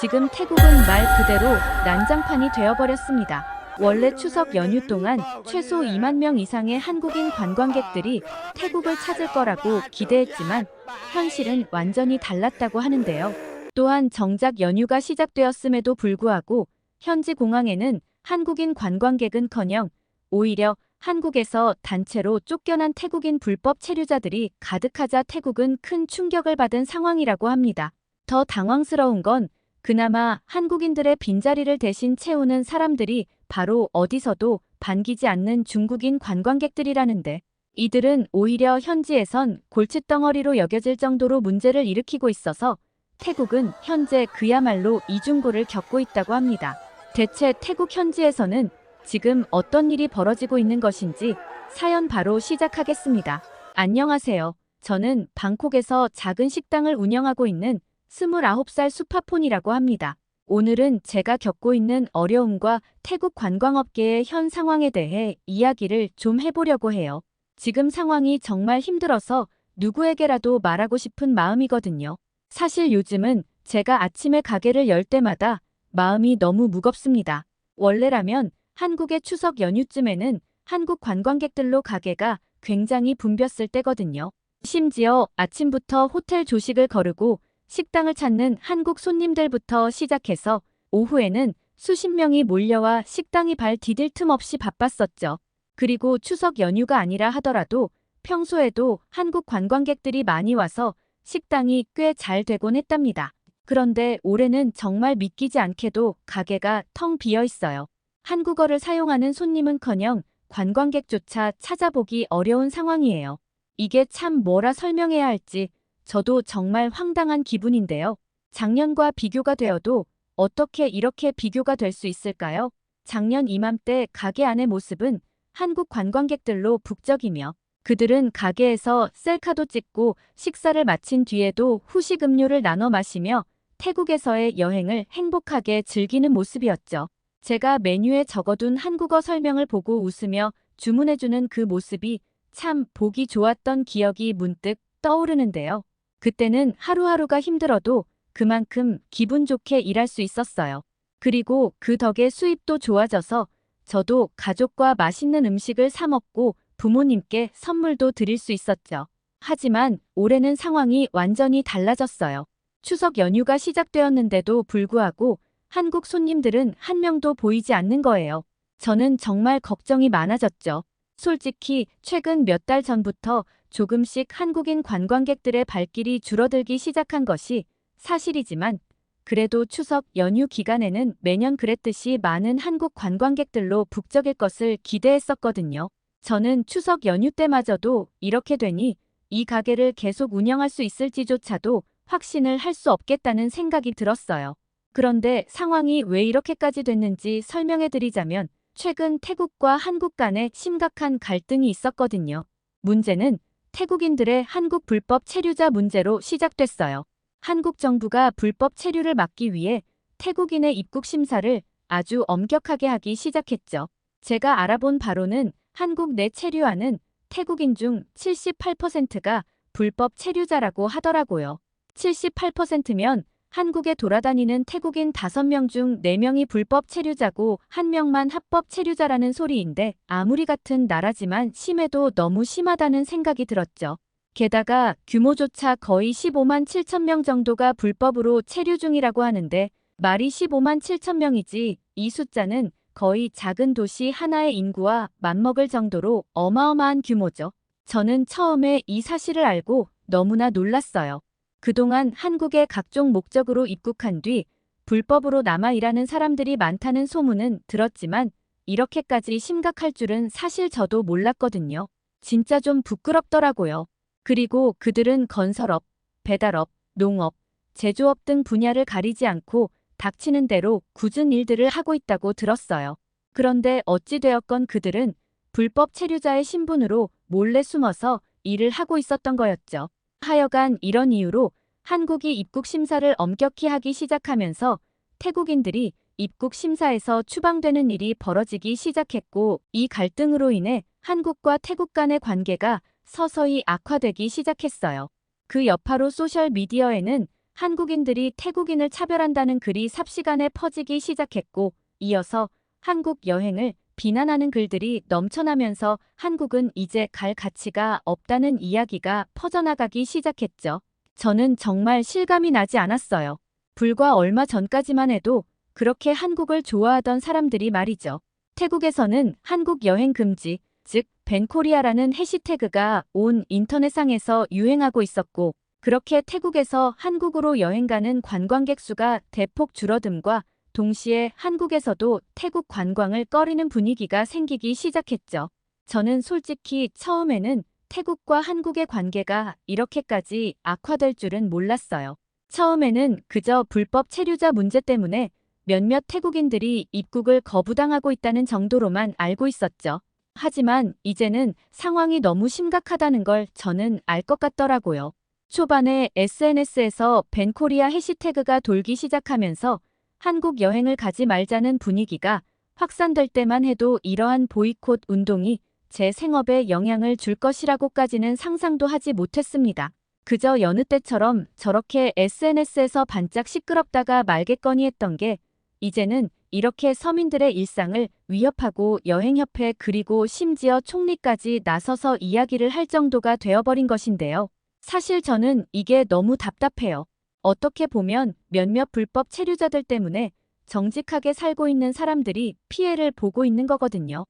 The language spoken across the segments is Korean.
지금 태국은 말 그대로 난장판이 되어버렸습니다. 원래 추석 연휴 동안 최소 2만 명 이상의 한국인 관광객들이 태국을 찾을 거라고 기대했지만 현실은 완전히 달랐다고 하는데요. 또한 정작 연휴가 시작되었음에도 불구하고 현지 공항에는 한국인 관광객은커녕 오히려 한국에서 단체로 쫓겨난 태국인 불법 체류자들이 가득하자 태국은 큰 충격을 받은 상황이라고 합니다. 더 당황스러운 건 그나마 한국인들의 빈자리를 대신 채우는 사람들이 바로 어디서도 반기지 않는 중국인 관광객들이라는데, 이들은 오히려 현지에선 골칫덩어리로 여겨질 정도로 문제를 일으키고 있어서 태국은 현재 그야말로 이중고를 겪고 있다고 합니다. 대체 태국 현지에서는 지금 어떤 일이 벌어지고 있는 것인지 사연 바로 시작하겠습니다. 안녕하세요. 저는 방콕에서 작은 식당을 운영하고 있는 29살 수파폰이라고 합니다. 오늘은 제가 겪고 있는 어려움과 태국 관광업계의 현 상황에 대해 이야기를 좀 해보려고 해요. 지금 상황이 정말 힘들어서 누구에게라도 말하고 싶은 마음이거든요. 사실 요즘은 제가 아침에 가게를 열 때마다 마음이 너무 무겁습니다. 원래라면 한국의 추석 연휴쯤에는 한국 관광객들로 가게가 굉장히 붐볐을 때거든요. 심지어 아침부터 호텔 조식을 거르고 식당을 찾는 한국 손님들부터 시작해서 오후에는 수십 명이 몰려와 식당이 발 디딜 틈 없이 바빴었죠. 그리고 추석 연휴가 아니라 하더라도 평소에도 한국 관광객들이 많이 와서 식당이 꽤 잘 되곤 했답니다. 그런데 올해는 정말 믿기지 않게도 가게가 텅 비어 있어요. 한국어를 사용하는 손님은커녕 관광객조차 찾아보기 어려운 상황이에요. 이게 참 뭐라 설명해야 할지 저도 정말 황당한 기분인데요. 작년과 비교가 되어도 어떻게 이렇게 비교가 될 수 있을까요? 작년 이맘때 가게 안의 모습은 한국 관광객들로 북적이며 그들은 가게에서 셀카도 찍고 식사를 마친 뒤에도 후식 음료를 나눠 마시며 태국에서의 여행을 행복하게 즐기는 모습이었죠. 제가 메뉴에 적어둔 한국어 설명을 보고 웃으며 주문해주는 그 모습이 참 보기 좋았던 기억이 문득 떠오르는데요. 그때는 하루하루가 힘들어도 그만큼 기분 좋게 일할 수 있었어요. 그리고 그 덕에 수입도 좋아져서 저도 가족과 맛있는 음식을 사 먹고 부모님께 선물도 드릴 수 있었죠. 하지만 올해는 상황이 완전히 달라졌어요. 추석 연휴가 시작되었는데도 불구하고 한국 손님들은 한 명도 보이지 않는 거예요. 저는 정말 걱정이 많아졌죠. 솔직히 최근 몇 달 전부터 조금씩 한국인 관광객들의 발길이 줄어들기 시작한 것이 사실이지만 그래도 추석 연휴 기간에는 매년 그랬듯이 많은 한국 관광객들로 북적일 것을 기대했었거든요. 저는 추석 연휴 때마저도 이렇게 되니 이 가게를 계속 운영할 수 있을지조차도 확신을 할 수 없겠다는 생각이 들었어요. 그런데 상황이 왜 이렇게까지 됐는지 설명해드리자면 최근 태국과 한국 간에 심각한 갈등이 있었거든요. 문제는 태국인들의 한국 불법 체류자 문제로 시작됐어요. 한국 정부가 불법 체류를 막기 위해 태국인의 입국 심사를 아주 엄격하게 하기 시작했죠. 제가 알아본 바로는 한국 내 체류하는 태국인 중 78%가 불법 체류자라고 하더라고요. 78%면 한국에 돌아다니는 태국인 5명 중 4명이 불법 체류자고 1명만 합법 체류자라는 소리인데 아무리 같은 나라지만 심해도 너무 심하다는 생각이 들었죠. 게다가 규모조차 거의 15만 7천 명 정도가 불법으로 체류 중이라고 하는데 말이 15만 7천 명이지 이 숫자는 거의 작은 도시 하나의 인구와 맞먹을 정도로 어마어마한 규모죠. 저는 처음에 이 사실을 알고 너무나 놀랐어요. 그동안 한국에 각종 목적으로 입국한 뒤 불법으로 남아 일하는 사람들이 많다는 소문은 들었지만 이렇게까지 심각할 줄은 사실 저도 몰랐거든요. 진짜 좀 부끄럽더라고요. 그리고 그들은 건설업, 배달업, 농업, 제조업 등 분야를 가리지 않고 닥치는 대로 굳은 일들을 하고 있다고 들었어요. 그런데 어찌되었건 그들은 불법 체류자의 신분으로 몰래 숨어서 일을 하고 있었던 거였죠. 하여간 이런 이유로 한국이 입국 심사를 엄격히 하기 시작하면서 태국인들이 입국 심사에서 추방되는 일이 벌어지기 시작했고 이 갈등으로 인해 한국과 태국 간의 관계가 서서히 악화되기 시작했어요. 그 여파로 소셜미디어에는 한국인들이 태국인을 차별한다는 글이 삽시간에 퍼지기 시작했고, 이어서 한국 여행을 비난하는 글들이 넘쳐나면서 한국은 이제 갈 가치가 없다는 이야기가 퍼져나가기 시작했죠. 저는 정말 실감이 나지 않았어요. 불과 얼마 전까지만 해도 그렇게 한국을 좋아하던 사람들이 말이죠. 태국에서는 한국 여행 금지, 즉 밴코리아라는 해시태그가 온 인터넷상에서 유행하고 있었고, 그렇게 태국에서 한국으로 여행 가는 관광객 수가 대폭 줄어듦과 동시에 한국에서도 태국 관광을 꺼리는 분위기가 생기기 시작했죠. 저는 솔직히 처음에는 태국과 한국의 관계가 이렇게까지 악화될 줄은 몰랐어요. 처음에는 그저 불법 체류자 문제 때문에 몇몇 태국인들이 입국을 거부당하고 있다는 정도로만 알고 있었죠. 하지만 이제는 상황이 너무 심각하다는 걸 저는 알 것 같더라고요. 초반에 SNS에서 밴코리아 해시태그가 돌기 시작하면서 한국 여행을 가지 말자는 분위기가 확산될 때만 해도 이러한 보이콧 운동이 제 생업에 영향을 줄 것이라고까지는 상상도 하지 못했습니다. 그저 여느 때처럼 저렇게 SNS에서 반짝 시끄럽다가 말겠거니 했던 게 이제는 이렇게 서민들의 일상을 위협하고 여행협회 그리고 심지어 총리까지 나서서 이야기를 할 정도가 되어버린 것인데요. 사실 저는 이게 너무 답답해요. 어떻게 보면 몇몇 불법 체류자들 때문에 정직하게 살고 있는 사람들이 피해를 보고 있는 거거든요.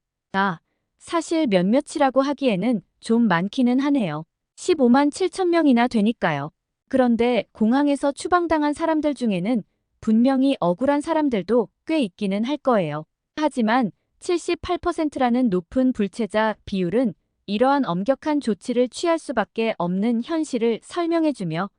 사실 몇몇이라고 하기에는 좀 많기는 하네요. 15만 7천 명이나 되니까요. 그런데 공항에서 추방당한 사람들 중에는 분명히 억울한 사람들도 꽤 있기는 할 거예요. 하지만 78%라는 높은 불체자 비율은 이러한 엄격한 조치를 취할 수밖에 없는 현실을 설명해주며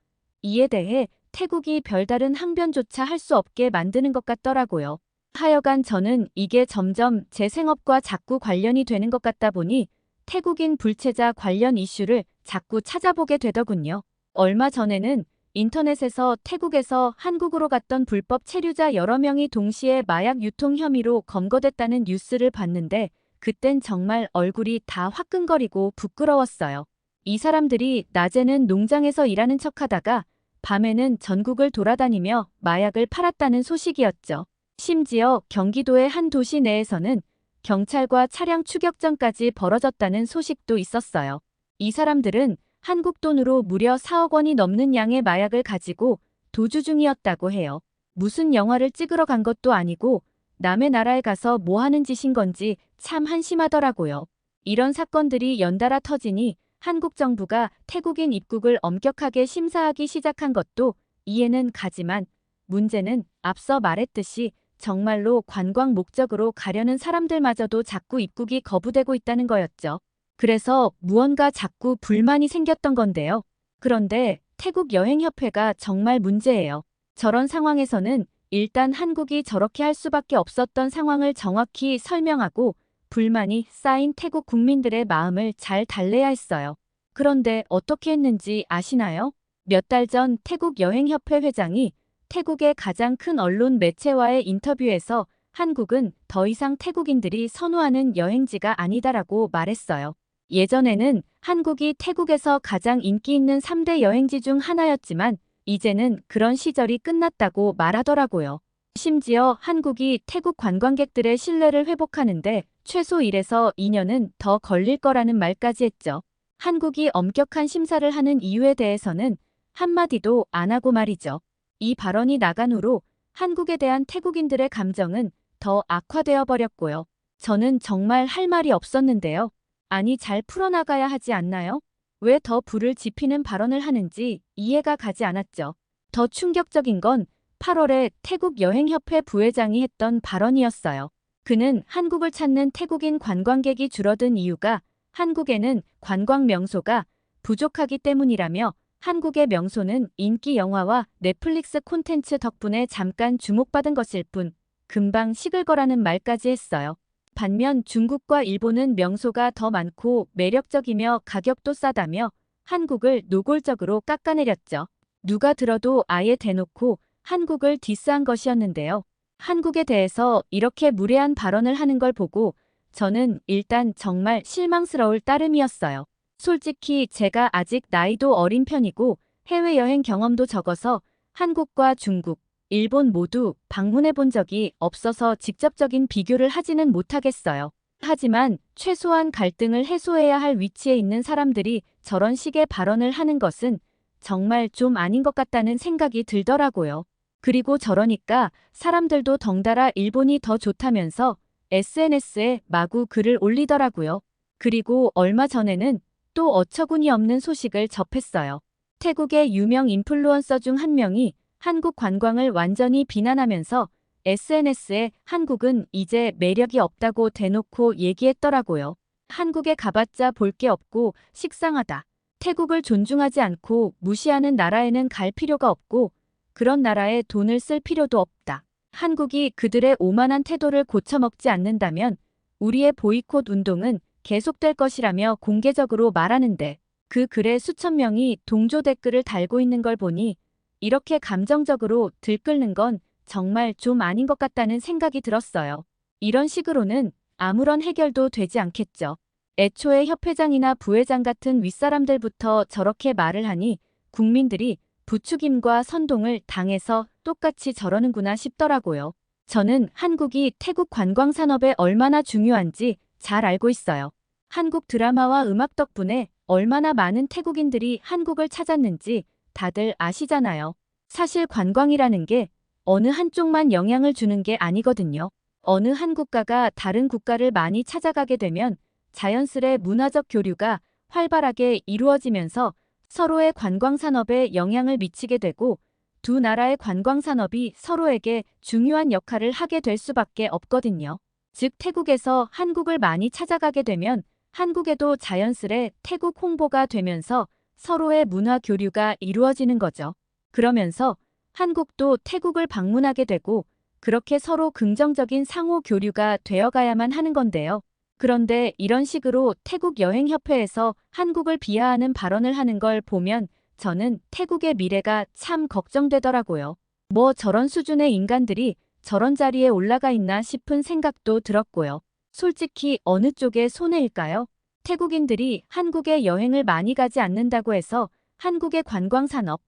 이에 대해 태국이 별다른 항변조차 할 수 없게 만드는 것 같더라고요. 하여간 저는 이게 점점 제 생업과 자꾸 관련이 되는 것 같다 보니 태국인 불체자 관련 이슈를 자꾸 찾아보게 되더군요. 얼마 전에는 인터넷에서 태국에서 한국으로 갔던 불법 체류자 여러 명이 동시에 마약 유통 혐의로 검거됐다는 뉴스를 봤는데 그땐 정말 얼굴이 다 화끈거리고 부끄러웠어요. 이 사람들이 낮에는 농장에서 일하는 척하다가 밤에는 전국을 돌아다니며 마약을 팔았다는 소식이었죠. 심지어 경기도의 한 도시 내에서는 경찰과 차량 추격전까지 벌어졌다는 소식도 있었어요. 이 사람들은 한국 돈으로 무려 4억 원이 넘는 양의 마약을 가지고 도주 중이었다고 해요. 무슨 영화를 찍으러 간 것도 아니고 남의 나라에 가서 뭐 하는 짓인 건지 참 한심하더라고요. 이런 사건들이 연달아 터지니 한국 정부가 태국인 입국을 엄격하게 심사하기 시작한 것도 이해는 가지만 문제는 앞서 말했듯이 정말로 관광 목적으로 가려는 사람들마저도 자꾸 입국이 거부되고 있다는 거였죠. 그래서 무언가 자꾸 불만이 생겼던 건데요. 그런데 태국 여행협회가 정말 문제예요. 저런 상황에서는 일단 한국이 저렇게 할 수밖에 없었던 상황을 정확히 설명하고 불만이 쌓인 태국 국민들의 마음을 잘 달래야 했어요. 그런데 어떻게 했는지 아시나요? 몇 달 전 태국 여행협회 회장이 태국의 가장 큰 언론 매체와의 인터뷰에서 한국은 더 이상 태국인들이 선호하는 여행지가 아니다라고 말했어요. 예전에는 한국이 태국에서 가장 인기 있는 3대 여행지 중 하나였지만 이제는 그런 시절이 끝났다고 말하더라고요. 심지어 한국이 태국 관광객들의 신뢰를 회복하는데 최소 1에서 2년은 더 걸릴 거라는 말까지 했죠. 한국이 엄격한 심사를 하는 이유에 대해서는 한마디도 안 하고 말이죠. 이 발언이 나간 후로 한국에 대한 태국인들의 감정은 더 악화되어 버렸고요. 저는 정말 할 말이 없었는데요. 아니 잘 풀어나가야 하지 않나요? 왜 더 불을 지피는 발언을 하는지 이해가 가지 않았죠. 더 충격적인 건 8월에 태국 여행협회 부회장이 했던 발언이었어요. 그는 한국을 찾는 태국인 관광객이 줄어든 이유가 한국에는 관광 명소가 부족하기 때문이라며 한국의 명소는 인기 영화와 넷플릭스 콘텐츠 덕분에 잠깐 주목받은 것일 뿐 금방 식을 거라는 말까지 했어요. 반면 중국과 일본은 명소가 더 많고 매력적이며 가격도 싸다며 한국을 노골적으로 깎아내렸죠. 누가 들어도 아예 대놓고 한국을 디스한 것이었는데요. 한국에 대해서 이렇게 무례한 발언을 하는 걸 보고 저는 일단 정말 실망스러울 따름이었어요. 솔직히 제가 아직 나이도 어린 편이고 해외여행 경험도 적어서 한국과 중국, 일본 모두 방문해 본 적이 없어서 직접적인 비교를 하지는 못하겠어요. 하지만 최소한 갈등을 해소해야 할 위치에 있는 사람들이 저런 식의 발언을 하는 것은 정말 좀 아닌 것 같다는 생각이 들더라고요. 그리고 저러니까 사람들도 덩달아 일본이 더 좋다면서 SNS에 마구 글을 올리더라고요. 그리고 얼마 전에는 또 어처구니 없는 소식을 접했어요. 태국의 유명 인플루언서 중 한 명이 한국 관광을 완전히 비난하면서 SNS에 한국은 이제 매력이 없다고 대놓고 얘기했더라고요. 한국에 가봤자 볼 게 없고 식상하다. 태국을 존중하지 않고 무시하는 나라에는 갈 필요가 없고 그런 나라에 돈을 쓸 필요도 없다. 한국이 그들의 오만한 태도를 고쳐먹지 않는다면 우리의 보이콧 운동은 계속될 것이라며 공개적으로 말하는데 그 글에 수천 명이 동조 댓글을 달고 있는 걸 보니 이렇게 감정적으로 들끓는 건 정말 좀 아닌 것 같다는 생각이 들었어요. 이런 식으로는 아무런 해결도 되지 않겠죠. 애초에 협회장이나 부회장 같은 윗사람들부터 저렇게 말을 하니 국민들이 부추김과 선동을 당해서 똑같이 저러는구나 싶더라고요. 저는 한국이 태국 관광산업에 얼마나 중요한지 잘 알고 있어요. 한국 드라마와 음악 덕분에 얼마나 많은 태국인들이 한국을 찾았는지 다들 아시잖아요. 사실 관광이라는 게 어느 한쪽만 영향을 주는 게 아니거든요. 어느 한 국가가 다른 국가를 많이 찾아가게 되면 자연스레 문화적 교류가 활발하게 이루어지면서 서로의 관광산업에 영향을 미치게 되고 두 나라의 관광산업이 서로에게 중요한 역할을 하게 될 수밖에 없거든요. 즉 태국에서 한국을 많이 찾아가게 되면 한국에도 자연스레 태국 홍보가 되면서 서로의 문화 교류가 이루어지는 거죠. 그러면서 한국도 태국을 방문하게 되고 그렇게 서로 긍정적인 상호 교류가 되어가야만 하는 건데요. 그런데 이런 식으로 태국 여행협회에서 한국을 비하하는 발언을 하는 걸 보면 저는 태국의 미래가 참 걱정되더라고요. 뭐 저런 수준의 인간들이 저런 자리에 올라가 있나 싶은 생각도 들었고요. 솔직히 어느 쪽의 손해일까요? 태국인들이 한국에 여행을 많이 가지 않는다고 해서 한국의 관광산업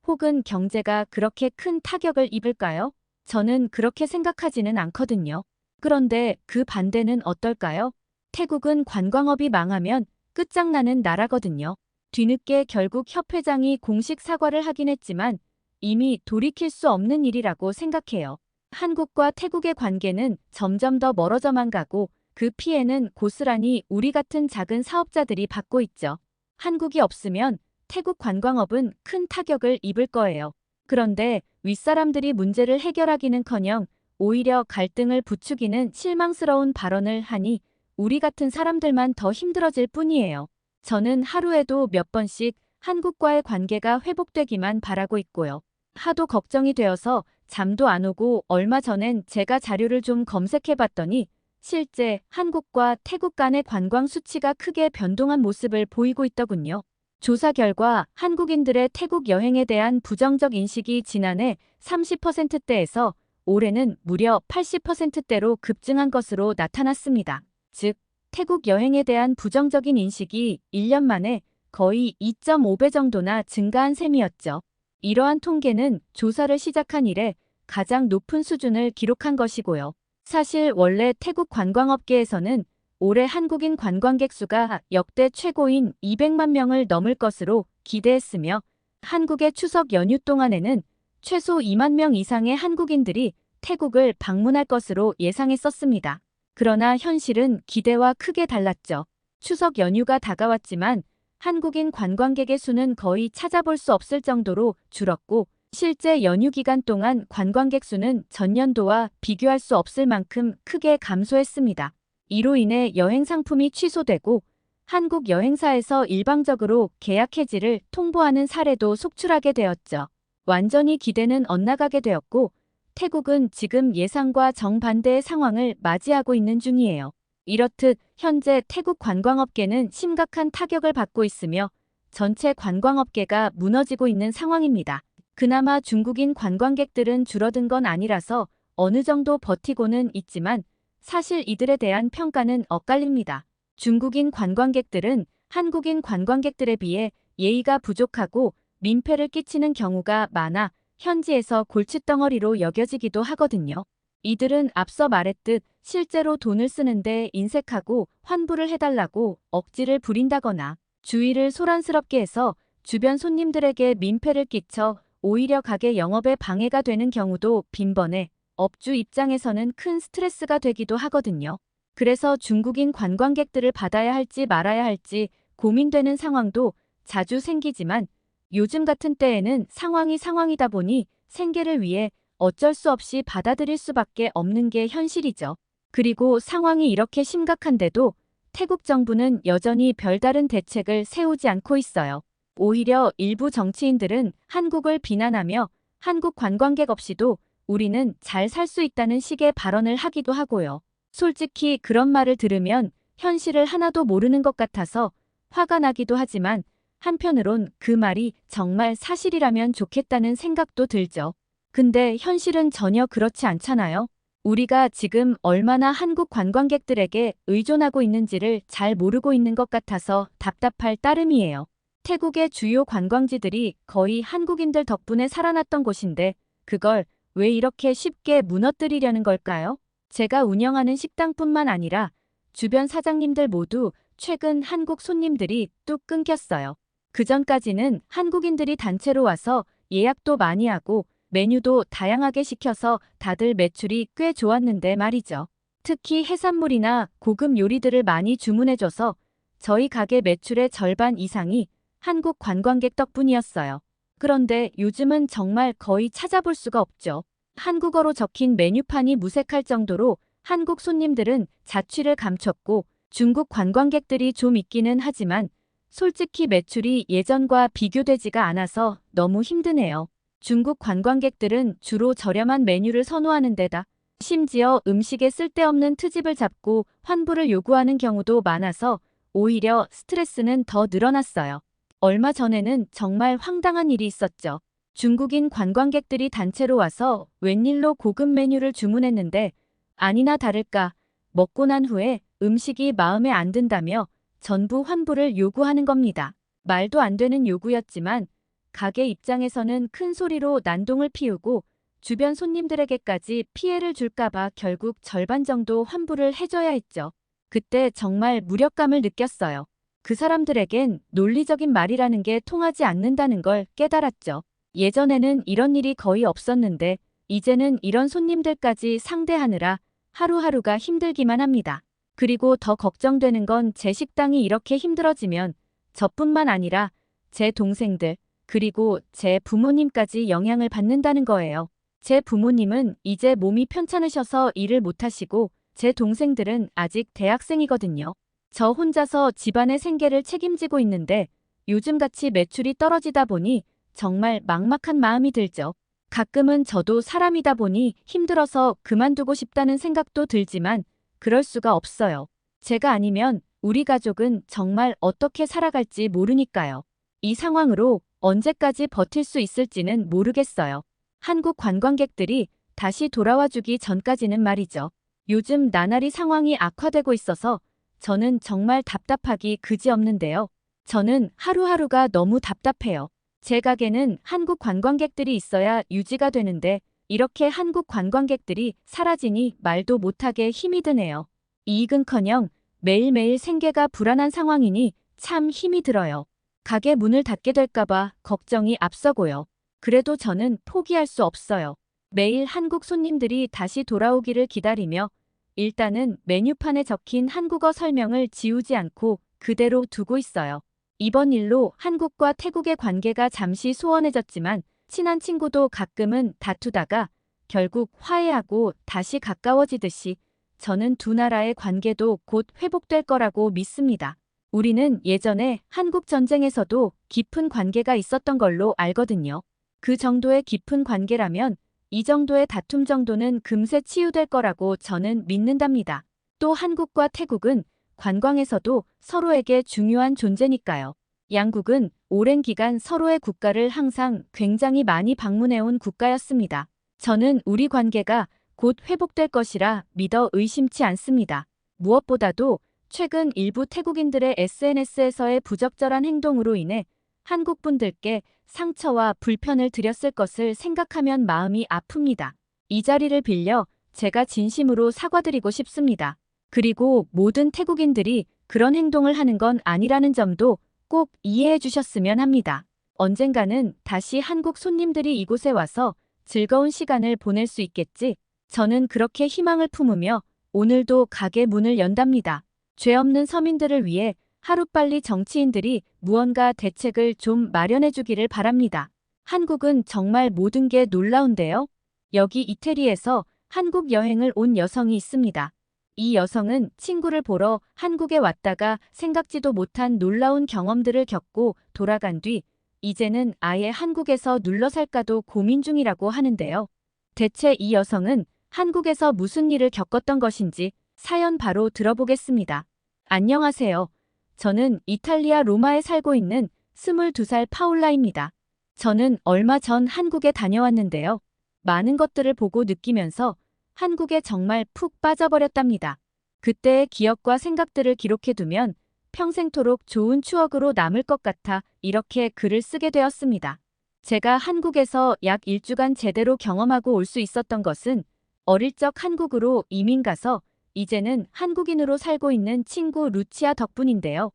혹은 경제가 그렇게 큰 타격을 입을까요? 저는 그렇게 생각하지는 않거든요. 그런데 그 반대는 어떨까요? 태국은 관광업이 망하면 끝장나는 나라거든요. 뒤늦게 결국 협회장이 공식 사과를 하긴 했지만 이미 돌이킬 수 없는 일이라고 생각해요. 한국과 태국의 관계는 점점 더 멀어져만 가고 그 피해는 고스란히 우리 같은 작은 사업자들이 받고 있죠. 한국이 없으면 태국 관광업은 큰 타격을 입을 거예요. 그런데 윗사람들이 문제를 해결하기는커녕 오히려 갈등을 부추기는 실망스러운 발언을 하니 우리 같은 사람들만 더 힘들어질 뿐이에요. 저는 하루에도 몇 번씩 한국과의 관계가 회복되기만 바라고 있고요. 하도 걱정이 되어서 잠도 안 오고 얼마 전엔 제가 자료를 좀 검색해봤더니 실제 한국과 태국 간의 관광 수치가 크게 변동한 모습을 보이고 있더군요. 조사 결과 한국인들의 태국 여행에 대한 부정적 인식이 지난해 30%대에서 올해는 무려 80%대로 급증한 것으로 나타났습니다. 즉, 태국 여행에 대한 부정적인 인식이 1년 만에 거의 2.5배 정도나 증가한 셈이었죠. 이러한 통계는 조사를 시작한 이래 가장 높은 수준을 기록한 것이고요. 사실 원래 태국 관광업계에서는 올해 한국인 관광객 수가 역대 최고인 200만 명을 넘을 것으로 기대했으며 한국의 추석 연휴 동안에는 최소 2만 명 이상의 한국인들이 태국을 방문할 것으로 예상했었습니다. 그러나 현실은 기대와 크게 달랐죠. 추석 연휴가 다가왔지만 한국인 관광객의 수는 거의 찾아볼 수 없을 정도로 줄었고 실제 연휴 기간 동안 관광객 수는 전년도와 비교할 수 없을 만큼 크게 감소했습니다. 이로 인해 여행 상품이 취소되고 한국 여행사에서 일방적으로 계약 해지를 통보하는 사례도 속출하게 되었죠. 완전히 기대는 엇나가게 되었고 태국은 지금 예상과 정반대의 상황을 맞이하고 있는 중이에요. 이렇듯 현재 태국 관광업계는 심각한 타격을 받고 있으며 전체 관광업계가 무너지고 있는 상황입니다. 그나마 중국인 관광객들은 줄어든 건 아니라서 어느 정도 버티고는 있지만 사실 이들에 대한 평가는 엇갈립니다. 중국인 관광객들은 한국인 관광객들에 비해 예의가 부족하고 민폐를 끼치는 경우가 많아 현지에서 골칫덩어리로 여겨지기도 하거든요. 이들은 앞서 말했듯 실제로 돈을 쓰는데 인색하고 환불을 해달라고 억지를 부린다거나 주의를 소란스럽게 해서 주변 손님들에게 민폐를 끼쳐 오히려 가게 영업에 방해가 되는 경우도 빈번해 업주 입장에서는 큰 스트레스가 되기도 하거든요. 그래서 중국인 관광객들을 받아야 할지 말아야 할지 고민되는 상황도 자주 생기지만 요즘 같은 때에는 상황이다 보니 생계를 위해 어쩔 수 없이 받아들일 수밖에 없는 게 현실이죠. 그리고 상황이 이렇게 심각한데도 태국 정부는 여전히 별다른 대책을 세우지 않고 있어요. 오히려 일부 정치인들은 한국을 비난하며 한국 관광객 없이도 우리는 잘 살 수 있다는 식의 발언을 하기도 하고요. 솔직히 그런 말을 들으면 현실을 하나도 모르는 것 같아서 화가 나기도 하지만 한편으론 그 말이 정말 사실이라면 좋겠다는 생각도 들죠. 근데 현실은 전혀 그렇지 않잖아요. 우리가 지금 얼마나 한국 관광객들에게 의존하고 있는지를 잘 모르고 있는 것 같아서 답답할 따름이에요. 태국의 주요 관광지들이 거의 한국인들 덕분에 살아났던 곳인데 그걸 왜 이렇게 쉽게 무너뜨리려는 걸까요? 제가 운영하는 식당뿐만 아니라 주변 사장님들 모두 최근 한국 손님들이 뚝 끊겼어요. 그전까지는 한국인들이 단체로 와서 예약도 많이 하고 메뉴도 다양하게 시켜서 다들 매출이 꽤 좋았는데 말이죠. 특히 해산물이나 고급 요리들을 많이 주문해줘서 저희 가게 매출의 절반 이상이 한국 관광객 덕분이었어요. 그런데 요즘은 정말 거의 찾아볼 수가 없죠. 한국어로 적힌 메뉴판이 무색할 정도로 한국 손님들은 자취를 감췄고 중국 관광객들이 좀 있기는 하지만 솔직히 매출이 예전과 비교되지가 않아서 너무 힘드네요. 중국 관광객들은 주로 저렴한 메뉴를 선호하는 데다 심지어 음식에 쓸데없는 트집을 잡고 환불을 요구하는 경우도 많아서 오히려 스트레스는 더 늘어났어요. 얼마 전에는 정말 황당한 일이 있었죠. 중국인 관광객들이 단체로 와서 웬일로 고급 메뉴를 주문했는데 아니나 다를까 먹고 난 후에 음식이 마음에 안 든다며 전부 환불을 요구하는 겁니다. 말도 안 되는 요구였지만 가게 입장에서는 큰 소리로 난동을 피우고 주변 손님들에게까지 피해를 줄까봐 결국 절반 정도 환불을 해줘야 했죠. 그때 정말 무력감을 느꼈어요. 그 사람들에겐 논리적인 말이라는 게 통하지 않는다는 걸 깨달았죠. 예전에는 이런 일이 거의 없었는데 이제는 이런 손님들까지 상대하느라 하루하루가 힘들기만 합니다. 그리고 더 걱정되는 건 제 식당이 이렇게 힘들어지면 저뿐만 아니라 제 동생들 그리고 제 부모님까지 영향을 받는다는 거예요. 제 부모님은 이제 몸이 편찮으셔서 일을 못하시고 제 동생들은 아직 대학생이거든요. 저 혼자서 집안의 생계를 책임지고 있는데 요즘같이 매출이 떨어지다 보니 정말 막막한 마음이 들죠. 가끔은 저도 사람이다 보니 힘들어서 그만두고 싶다는 생각도 들지만 그럴 수가 없어요. 제가 아니면 우리 가족은 정말 어떻게 살아갈지 모르니까요. 이 상황으로 언제까지 버틸 수 있을지는 모르겠어요. 한국 관광객들이 다시 돌아와 주기 전까지는 말이죠. 요즘 나날이 상황이 악화되고 있어서 저는 정말 답답하기 그지없는데요. 저는 하루하루가 너무 답답해요. 제 가게는 한국 관광객들이 있어야 유지가 되는데 이렇게 한국 관광객들이 사라지니 말도 못하게 힘이 드네요. 이익은커녕 매일매일 생계가 불안한 상황이니 참 힘이 들어요. 가게 문을 닫게 될까봐 걱정이 앞서고요. 그래도 저는 포기할 수 없어요. 매일 한국 손님들이 다시 돌아오기를 기다리며 일단은 메뉴판에 적힌 한국어 설명을 지우지 않고 그대로 두고 있어요. 이번 일로 한국과 태국의 관계가 잠시 소원해졌지만 친한 친구도 가끔은 다투다가 결국 화해하고 다시 가까워지듯이 저는 두 나라의 관계도 곧 회복될 거라고 믿습니다. 우리는 예전에 한국 전쟁에서도 깊은 관계가 있었던 걸로 알거든요. 그 정도의 깊은 관계라면 이 정도의 다툼 정도는 금세 치유될 거라고 저는 믿는답니다. 또 한국과 태국은 관광에서도 서로에게 중요한 존재니까요. 양국은 오랜 기간 서로의 국가를 항상 굉장히 많이 방문해온 국가였습니다. 저는 우리 관계가 곧 회복될 것이라 믿어 의심치 않습니다. 무엇보다도 최근 일부 태국인들의 SNS에서의 부적절한 행동으로 인해 한국 분들께 상처와 불편을 드렸을 것을 생각하면 마음이 아픕니다. 이 자리를 빌려 제가 진심으로 사과드리고 싶습니다. 그리고 모든 태국인들이 그런 행동을 하는 건 아니라는 점도 꼭 이해해 주셨으면 합니다. 언젠가는 다시 한국 손님들이 이곳에 와서 즐거운 시간을 보낼 수 있겠지. 저는 그렇게 희망을 품으며 오늘도 가게 문을 연답니다. 죄 없는 서민들을 위해 하루빨리 정치인들이 무언가 대책을 좀 마련해 주기를 바랍니다. 한국은 정말 모든 게 놀라운데요. 여기 이태리에서 한국 여행을 온 여성이 있습니다. 이 여성은 친구를 보러 한국에 왔다가 생각지도 못한 놀라운 경험들을 겪고 돌아간 뒤 이제는 아예 한국에서 눌러 살까도 고민 중이라고 하는데요. 대체 이 여성은 한국에서 무슨 일을 겪었던 것인지 사연 바로 들어보겠습니다. 안녕하세요. 저는 이탈리아 로마에 살고 있는 22살 파울라입니다. 저는 얼마 전 한국에 다녀왔는데요. 많은 것들을 보고 느끼면서 한국에 정말 푹 빠져버렸답니다. 그때의 기억과 생각들을 기록해두면 평생토록 좋은 추억으로 남을 것 같아 이렇게 글을 쓰게 되었습니다. 제가 한국에서 약 1주간 제대로 경험하고 올 수 있었던 것은 어릴 적 한국으로 이민 가서 이제는 한국인으로 살고 있는 친구 루치아 덕분인데요.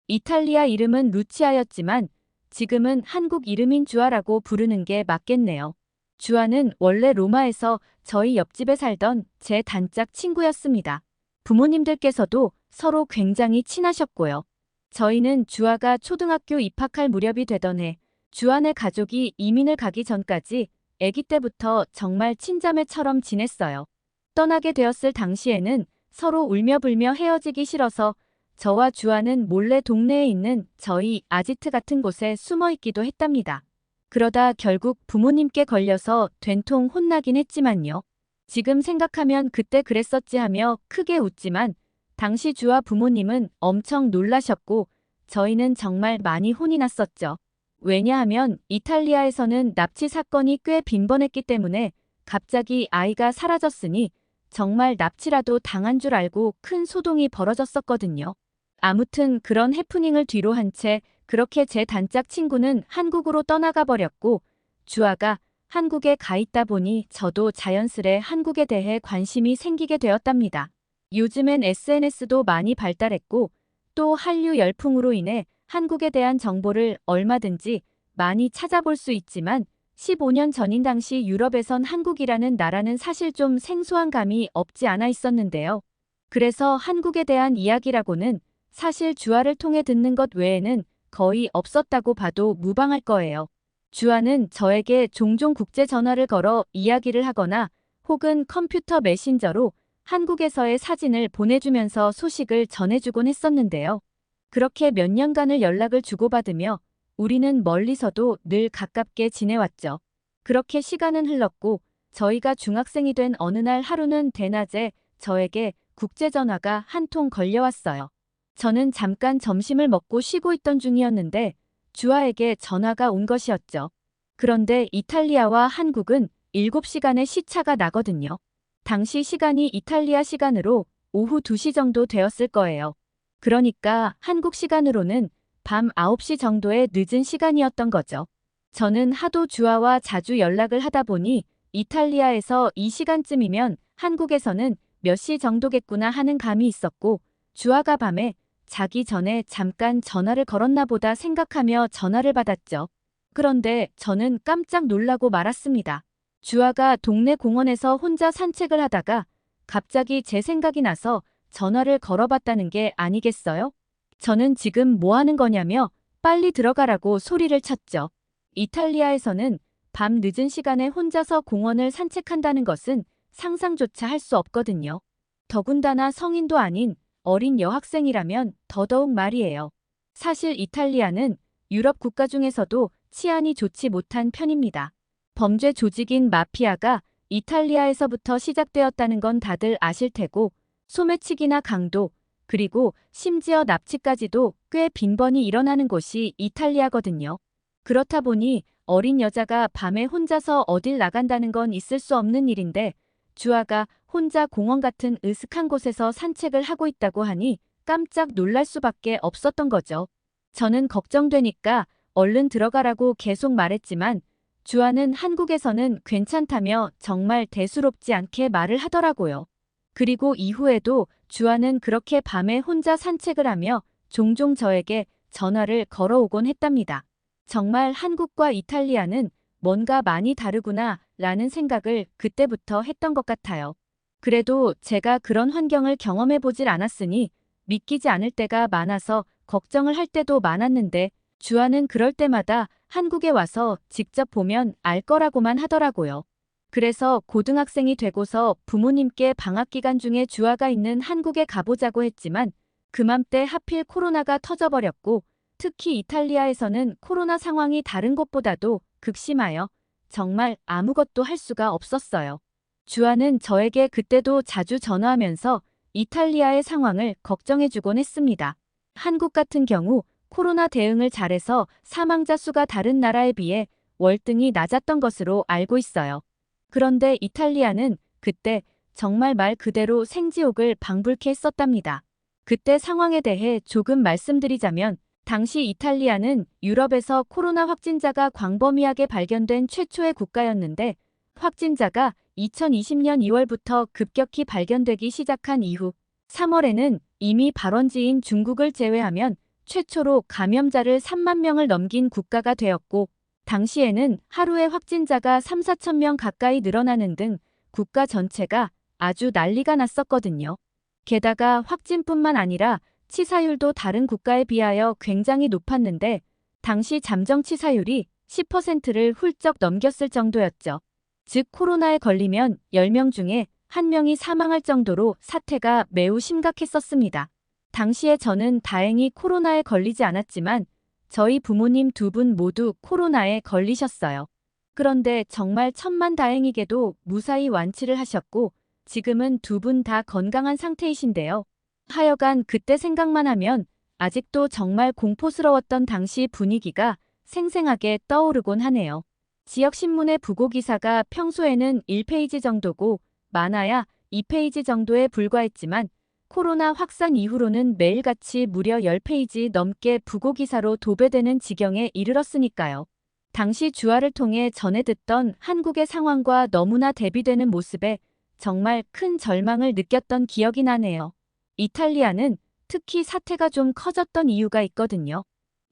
이탈리아 이름은 루치아였지만 지금은 한국 이름인 주아라고 부르는 게 맞겠네요. 주아는 원래 로마에서 저희 옆집에 살던 제 단짝 친구였습니다. 부모님들께서도 서로 굉장히 친하셨고요. 저희는 주아가 초등학교 입학할 무렵이 되던 해 주아네 가족이 이민을 가기 전까지 아기 때부터 정말 친자매처럼 지냈어요. 떠나게 되었을 당시에는 서로 울며불며 헤어지기 싫어서 저와 주아는 몰래 동네에 있는 저희 아지트 같은 곳에 숨어 있기도 했답니다. 그러다 결국 부모님께 걸려서 된통 혼나긴 했지만요. 지금 생각하면 그때 그랬었지 하며 크게 웃지만 당시 주아 부모님은 엄청 놀라셨고 저희는 정말 많이 혼이 났었죠. 왜냐하면 이탈리아에서는 납치 사건이 꽤 빈번했기 때문에 갑자기 아이가 사라졌으니 정말 납치라도 당한 줄 알고 큰 소동이 벌어졌었거든요. 아무튼 그런 해프닝을 뒤로 한 채 그렇게 제 단짝 친구는 한국으로 떠나가 버렸고 주아가 한국에 가 있다 보니 저도 자연스레 한국에 대해 관심이 생기게 되었답니다. 요즘엔 SNS도 많이 발달했고 또 한류 열풍으로 인해 한국에 대한 정보를 얼마든지 많이 찾아볼 수 있지만 15년 전인 당시 유럽에선 한국이라는 나라는 사실 좀 생소한 감이 없지 않아 있었는데요. 그래서 한국에 대한 이야기라고는 사실 주아를 통해 듣는 것 외에는 거의 없었다고 봐도 무방할 거예요. 주아는 저에게 종종 국제 전화를 걸어 이야기를 하거나 혹은 컴퓨터 메신저로 한국에서의 사진을 보내주면서 소식을 전해주곤 했었는데요. 그렇게 몇 년간을 연락을 주고받으며 우리는 멀리서도 늘 가깝게 지내왔죠. 그렇게 시간은 흘렀고 저희가 중학생이 된 어느 날 하루는 대낮에 저에게 국제전화가 한 통 걸려왔어요. 저는 잠깐 점심을 먹고 쉬고 있던 중이었는데 주아에게 전화가 온 것이었죠. 그런데 이탈리아와 한국은 7시간의 시차가 나거든요. 당시 시간이 이탈리아 시간으로 오후 2시 정도 되었을 거예요. 그러니까 한국 시간으로는 밤 9시 정도의 늦은 시간이었던 거죠. 저는 하도 주아와 자주 연락을 하다 보니 이탈리아에서 이 시간쯤이면 한국에서는 몇 시 정도겠구나 하는 감이 있었고 주아가 밤에 자기 전에 잠깐 전화를 걸었나 보다 생각하며 전화를 받았죠. 그런데 저는 깜짝 놀라고 말았습니다. 주아가 동네 공원에서 혼자 산책을 하다가 갑자기 제 생각이 나서 전화를 걸어봤다는 게 아니겠어요? 저는 지금 뭐 하는 거냐며 빨리 들어가라고 소리를 쳤죠. 이탈리아에서는 밤 늦은 시간에 혼자서 공원을 산책한다는 것은 상상조차 할 수 없거든요. 더군다나 성인도 아닌 어린 여학생이라면 더더욱 말이에요. 사실 이탈리아는 유럽 국가 중에서도 치안이 좋지 못한 편입니다. 범죄 조직인 마피아가 이탈리아에서부터 시작되었다는 건 다들 아실 테고 소매치기나 강도, 그리고 심지어 납치까지도 꽤 빈번히 일어나는 곳이 이탈리아거든요. 그렇다 보니 어린 여자가 밤에 혼자서 어딜 나간다는 건 있을 수 없는 일인데 주아가 혼자 공원 같은 으슥한 곳에서 산책을 하고 있다고 하니 깜짝 놀랄 수밖에 없었던 거죠. 저는 걱정되니까 얼른 들어가라고 계속 말했지만 주아는 한국에서는 괜찮다며 정말 대수롭지 않게 말을 하더라고요. 그리고 이후에도 주아는 그렇게 밤에 혼자 산책을 하며 종종 저에게 전화를 걸어오곤 했답니다. 정말 한국과 이탈리아는 뭔가 많이 다르구나 라는 생각을 그때부터 했던 것 같아요. 그래도 제가 그런 환경을 경험해 보질 않았으니 믿기지 않을 때가 많아서 걱정을 할 때도 많았는데 주아는 그럴 때마다 한국에 와서 직접 보면 알 거라고만 하더라고요. 그래서 고등학생이 되고서 부모님께 방학 기간 중에 주아가 있는 한국에 가보자고 했지만 그맘때 하필 코로나가 터져버렸고 특히 이탈리아에서는 코로나 상황이 다른 곳보다도 극심하여 정말 아무것도 할 수가 없었어요. 주아는 저에게 그때도 자주 전화하면서 이탈리아의 상황을 걱정해주곤 했습니다. 한국 같은 경우 코로나 대응을 잘해서 사망자 수가 다른 나라에 비해 월등히 낮았던 것으로 알고 있어요. 그런데 이탈리아는 그때 정말 말 그대로 생지옥을 방불케 했었답니다. 그때 상황에 대해 조금 말씀드리자면 당시 이탈리아는 유럽에서 코로나 확진자가 광범위하게 발견된 최초의 국가였는데 확진자가 2020년 2월부터 급격히 발견되기 시작한 이후 3월에는 이미 발원지인 중국을 제외하면 최초로 감염자를 3만 명을 넘긴 국가가 되었고 당시에는 하루에 확진자가 3, 4천 명 가까이 늘어나는 등 국가 전체가 아주 난리가 났었거든요. 게다가 확진뿐만 아니라 치사율도 다른 국가에 비하여 굉장히 높았는데 당시 잠정 치사율이 10%를 훌쩍 넘겼을 정도였죠. 즉 코로나에 걸리면 10명 중에 1명이 사망할 정도로 사태가 매우 심각했었습니다. 당시에 저는 다행히 코로나에 걸리지 않았지만 저희 부모님 두 분 모두 코로나에 걸리셨어요. 그런데 정말 천만다행히게도 무사히 완치를 하셨고 지금은 두 분 다 건강한 상태이신데요. 하여간 그때 생각만 하면 아직도 정말 공포스러웠던 당시 분위기가 생생하게 떠오르곤 하네요. 지역신문의 부고기사가 평소에는 1페이지 정도고 많아야 2페이지 정도에 불과했지만 코로나 확산 이후로는 매일같이 무려 10페이지 넘게 부고기사로 도배되는 지경에 이르렀으니까요. 당시 주아를 통해 전해 듣던 한국의 상황과 너무나 대비되는 모습에 정말 큰 절망을 느꼈던 기억이 나네요. 이탈리아는 특히 사태가 좀 커졌던 이유가 있거든요.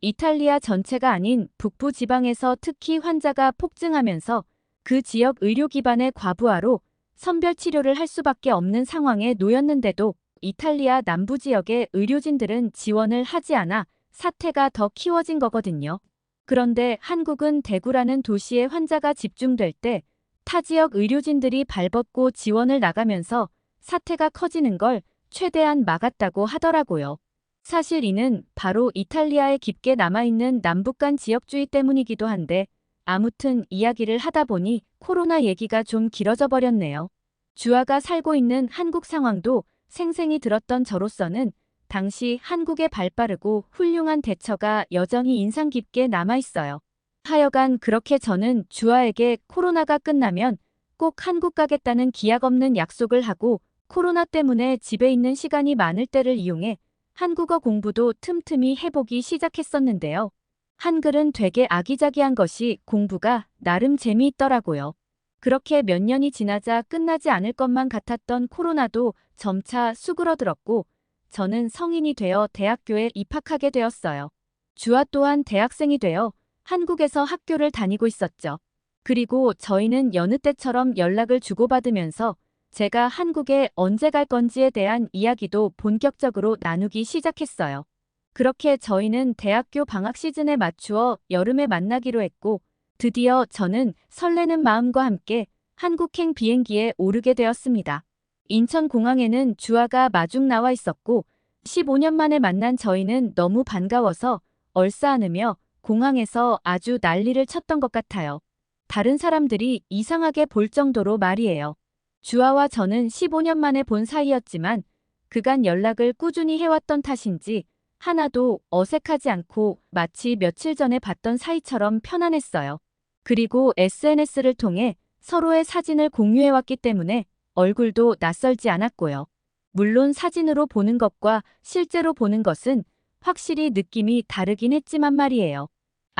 이탈리아 전체가 아닌 북부 지방에서 특히 환자가 폭증하면서 그 지역 의료 기반의 과부하로 선별 치료를 할 수밖에 없는 상황에 놓였는데도 이탈리아 남부 지역의 의료진들은 지원을 하지 않아 사태가 더 키워진 거거든요. 그런데 한국은 대구라는 도시에 환자가 집중될 때 타 지역 의료진들이 발벗고 지원을 나가면서 사태가 커지는 걸 최대한 막았다고 하더라고요. 사실 이는 바로 이탈리아에 깊게 남아있는 남북간 지역주의 때문이기도 한데 아무튼 이야기를 하다 보니 코로나 얘기가 좀 길어져 버렸네요. 주아가 살고 있는 한국 상황도 생생히 들었던 저로서는 당시 한국의 발빠르고 훌륭한 대처가 여전히 인상 깊게 남아있어요. 하여간 그렇게 저는 주아에게 코로나가 끝나면 꼭 한국 가겠다는 기약 없는 약속을 하고 코로나 때문에 집에 있는 시간이 많을 때를 이용해 한국어 공부도 틈틈이 해보기 시작했었는데요. 한글은 되게 아기자기한 것이 공부가 나름 재미있더라고요. 그렇게 몇 년이 지나자 끝나지 않을 것만 같았던 코로나도 점차 수그러들었고 저는 성인이 되어 대학교에 입학하게 되었어요. 주아 또한 대학생이 되어 한국에서 학교를 다니고 있었죠. 그리고 저희는 여느 때처럼 연락을 주고받으면서 제가 한국에 언제 갈 건지에 대한 이야기도 본격적으로 나누기 시작했어요. 그렇게 저희는 대학교 방학 시즌에 맞추어 여름에 만나기로 했고 드디어 저는 설레는 마음과 함께 한국행 비행기에 오르게 되었습니다. 인천공항에는 주아가 마중 나와 있었고 15년 만에 만난 저희는 너무 반가워서 얼싸안으며 공항에서 아주 난리를 쳤던 것 같아요. 다른 사람들이 이상하게 볼 정도로 말이에요. 주아와 저는 15년 만에 본 사이였지만 그간 연락을 꾸준히 해왔던 탓인지 하나도 어색하지 않고 마치 며칠 전에 봤던 사이처럼 편안했어요. 그리고 SNS를 통해 서로의 사진을 공유해왔기 때문에 얼굴도 낯설지 않았고요. 물론 사진으로 보는 것과 실제로 보는 것은 확실히 느낌이 다르긴 했지만 말이에요.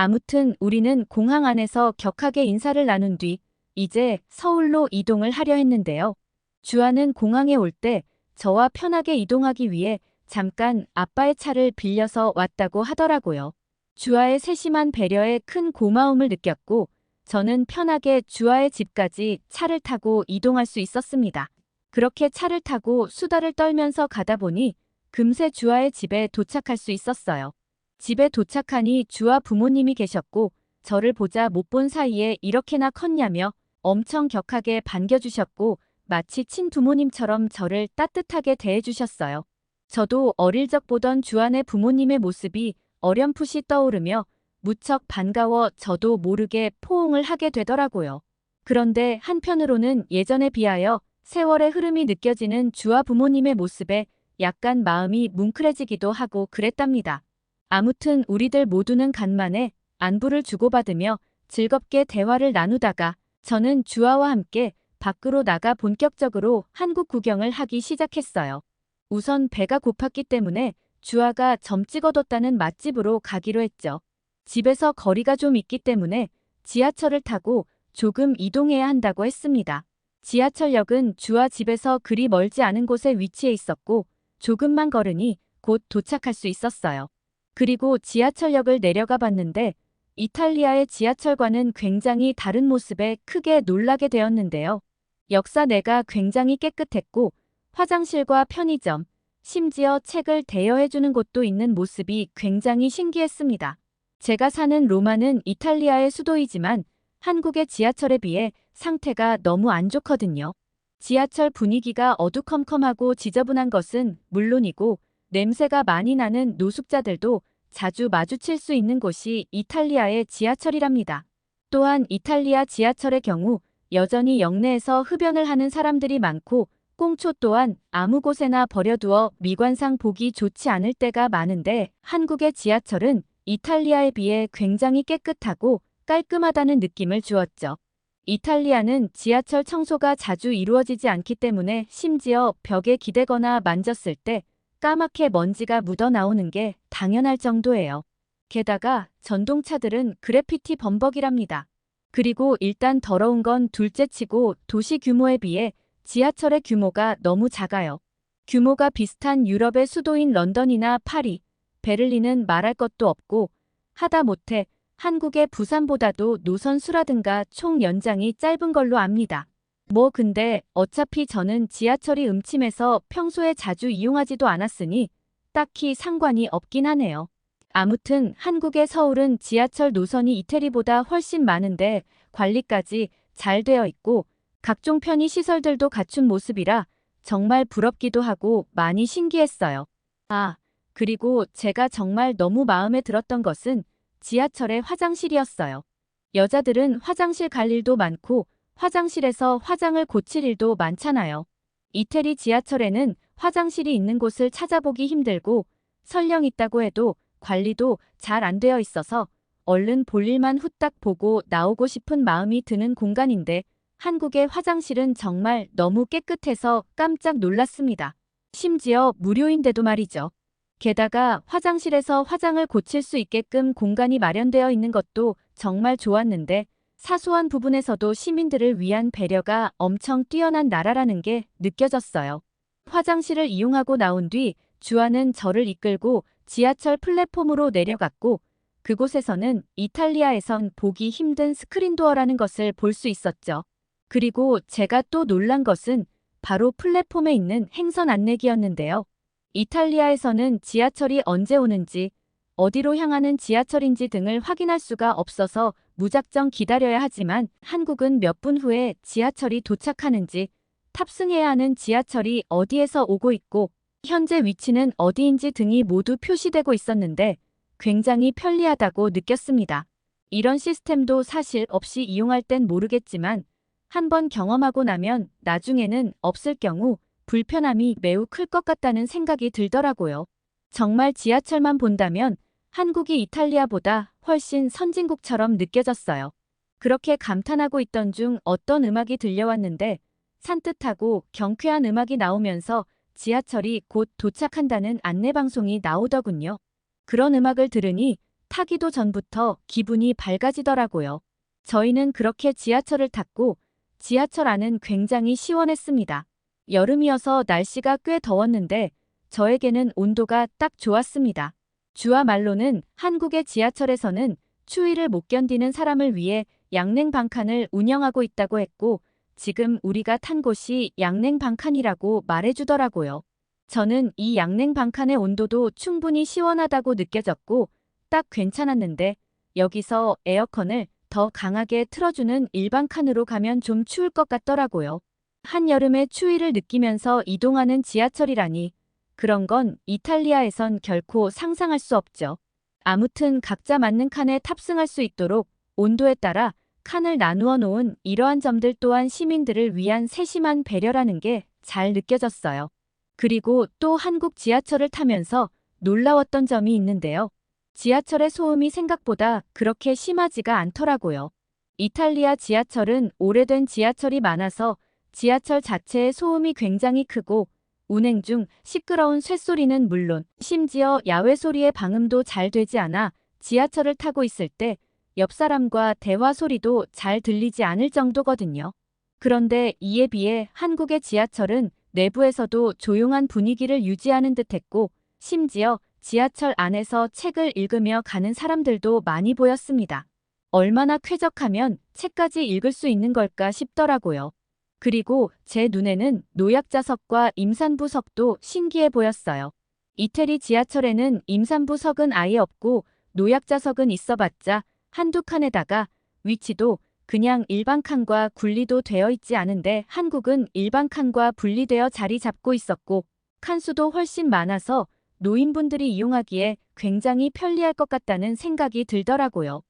아무튼 우리는 공항 안에서 격하게 인사를 나눈 뒤 이제 서울로 이동을 하려 했는데요. 주아는 공항에 올 때 저와 편하게 이동하기 위해 잠깐 아빠의 차를 빌려서 왔다고 하더라고요. 주아의 세심한 배려에 큰 고마움을 느꼈고 저는 편하게 주아의 집까지 차를 타고 이동할 수 있었습니다. 그렇게 차를 타고 수다를 떨면서 가다 보니 금세 주아의 집에 도착할 수 있었어요. 집에 도착하니 주아 부모님이 계셨고 저를 보자 못 본 사이에 이렇게나 컸냐며 엄청 격하게 반겨주셨고 마치 친부모님처럼 저를 따뜻하게 대해주셨어요. 저도 어릴 적 보던 주안의 부모님의 모습이 어렴풋이 떠오르며 무척 반가워 저도 모르게 포옹을 하게 되더라고요. 그런데 한편으로는 예전에 비하여 세월의 흐름이 느껴지는 주아 부모님의 모습에 약간 마음이 뭉클해지기도 하고 그랬답니다. 아무튼 우리들 모두는 간만에 안부를 주고받으며 즐겁게 대화를 나누다가 저는 주아와 함께 밖으로 나가 본격적으로 한국 구경을 하기 시작했어요. 우선 배가 고팠기 때문에 주아가 점 찍어뒀다는 맛집으로 가기로 했죠. 집에서 거리가 좀 있기 때문에 지하철을 타고 조금 이동해야 한다고 했습니다. 지하철역은 주아 집에서 그리 멀지 않은 곳에 위치해 있었고 조금만 걸으니 곧 도착할 수 있었어요. 그리고 지하철역을 내려가 봤는데 이탈리아의 지하철과는 굉장히 다른 모습에 크게 놀라게 되었는데요. 역사 내가 굉장히 깨끗했고 화장실과 편의점, 심지어 책을 대여해주는 곳도 있는 모습이 굉장히 신기했습니다. 제가 사는 로마는 이탈리아의 수도이지만 한국의 지하철에 비해 상태가 너무 안 좋거든요. 지하철 분위기가 어두컴컴하고 지저분한 것은 물론이고 냄새가 많이 나는 노숙자들도 자주 마주칠 수 있는 곳이 이탈리아의 지하철이랍니다. 또한 이탈리아 지하철의 경우 여전히 역내에서 흡연을 하는 사람들이 많고 꽁초 또한 아무 곳에나 버려두어 미관상 보기 좋지 않을 때가 많은데 한국의 지하철은 이탈리아에 비해 굉장히 깨끗하고 깔끔하다는 느낌을 주었죠. 이탈리아는 지하철 청소가 자주 이루어지지 않기 때문에 심지어 벽에 기대거나 만졌을 때 까맣게 먼지가 묻어 나오는 게 당연할 정도예요. 게다가 전동차들은 그래피티 범벅이랍니다. 그리고 일단 더러운 건 둘째치고 도시 규모에 비해 지하철의 규모가 너무 작아요. 규모가 비슷한 유럽의 수도인 런던이나 파리, 베를린은 말할 것도 없고 하다못해 한국의 부산보다도 노선 수라든가 총 연장이 짧은 걸로 압니다. 뭐 근데 어차피 저는 지하철이 음침해서 평소에 자주 이용하지도 않았으니 딱히 상관이 없긴 하네요. 아무튼 한국의 서울은 지하철 노선이 이태리보다 훨씬 많은데 관리까지 잘 되어 있고 각종 편의 시설들도 갖춘 모습이라 정말 부럽기도 하고 많이 신기했어요. 아, 그리고 제가 정말 너무 마음에 들었던 것은 지하철의 화장실이었어요. 여자들은 화장실 갈 일도 많고 화장실에서 화장을 고칠 일도 많잖아요. 이태리 지하철에는 화장실이 있는 곳을 찾아보기 힘들고 설령 있다고 해도 관리도 잘 안 되어 있어서 얼른 볼일만 후딱 보고 나오고 싶은 마음이 드는 공간인데 한국의 화장실은 정말 너무 깨끗해서 깜짝 놀랐습니다. 심지어 무료인데도 말이죠. 게다가 화장실에서 화장을 고칠 수 있게끔 공간이 마련되어 있는 것도 정말 좋았는데 사소한 부분에서도 시민들을 위한 배려가 엄청 뛰어난 나라라는 게 느껴졌어요. 화장실을 이용하고 나온 뒤 주아는 저를 이끌고 지하철 플랫폼으로 내려갔고 그곳에서는 이탈리아에선 보기 힘든 스크린도어라는 것을 볼 수 있었죠. 그리고 제가 또 놀란 것은 바로 플랫폼에 있는 행선 안내기였는데요. 이탈리아에서는 지하철이 언제 오는지, 어디로 향하는 지하철인지 등을 확인할 수가 없어서 무작정 기다려야 하지만 한국은 몇 분 후에 지하철이 도착하는지, 탑승해야 하는 지하철이 어디에서 오고 있고, 현재 위치는 어디인지 등이 모두 표시되고 있었는데 굉장히 편리하다고 느꼈습니다. 이런 시스템도 사실 없이 이용할 땐 모르겠지만 한번 경험하고 나면 나중에는 없을 경우 불편함이 매우 클 것 같다는 생각이 들더라고요. 정말 지하철만 본다면 한국이 이탈리아보다 훨씬 선진국처럼 느껴졌어요. 그렇게 감탄하고 있던 중 어떤 음악이 들려왔는데 산뜻하고 경쾌한 음악이 나오면서 지하철이 곧 도착한다는 안내방송이 나오더군요. 그런 음악을 들으니 타기도 전부터 기분이 밝아지더라고요. 저희는 그렇게 지하철을 탔고 지하철 안은 굉장히 시원했습니다. 여름이어서 날씨가 꽤 더웠는데 저에게는 온도가 딱 좋았습니다. 주아 말로는 한국의 지하철에서는 추위를 못 견디는 사람을 위해 양냉방칸을 운영하고 있다고 했고 지금 우리가 탄 곳이 양냉방칸이라고 말해주더라고요. 저는 이 양냉방칸의 온도도 충분히 시원하다고 느껴졌고 딱 괜찮았는데 여기서 에어컨을 더 강하게 틀어주는 일반 칸으로 가면 좀 추울 것 같더라고요. 한여름의 추위를 느끼면서 이동하는 지하철이라니 그런 건 이탈리아에선 결코 상상할 수 없죠. 아무튼 각자 맞는 칸에 탑승할 수 있도록 온도에 따라 칸을 나누어 놓은 이러한 점들 또한 시민들을 위한 세심한 배려라는 게 잘 느껴졌어요. 그리고 또 한국 지하철을 타면서 놀라웠던 점이 있는데요. 지하철의 소음이 생각보다 그렇게 심하지가 않더라고요. 이탈리아 지하철은 오래된 지하철이 많아서 지하철 자체의 소음이 굉장히 크고 운행 중 시끄러운 쇳소리는 물론 심지어 야외 소리의 방음도 잘 되지 않아 지하철을 타고 있을 때 옆 사람과 대화 소리도 잘 들리지 않을 정도거든요. 그런데 이에 비해 한국의 지하철은 내부에서도 조용한 분위기를 유지하는 듯했고 심지어 지하철 안에서 책을 읽으며 가는 사람들도 많이 보였습니다. 얼마나 쾌적하면 책까지 읽을 수 있는 걸까 싶더라고요. 그리고 제 눈에는 노약자석과 임산부석도 신기해 보였어요. 이태리 지하철에는 임산부석은 아예 없고 노약자석은 있어봤자 한두 칸에다가 위치도 그냥 일반 칸과 분리도 되어 있지 않은데 한국은 일반 칸과 분리되어 자리 잡고 있었고 칸수도 훨씬 많아서 노인분들이 이용하기에 굉장히 편리할 것 같다는 생각이 들더라고요.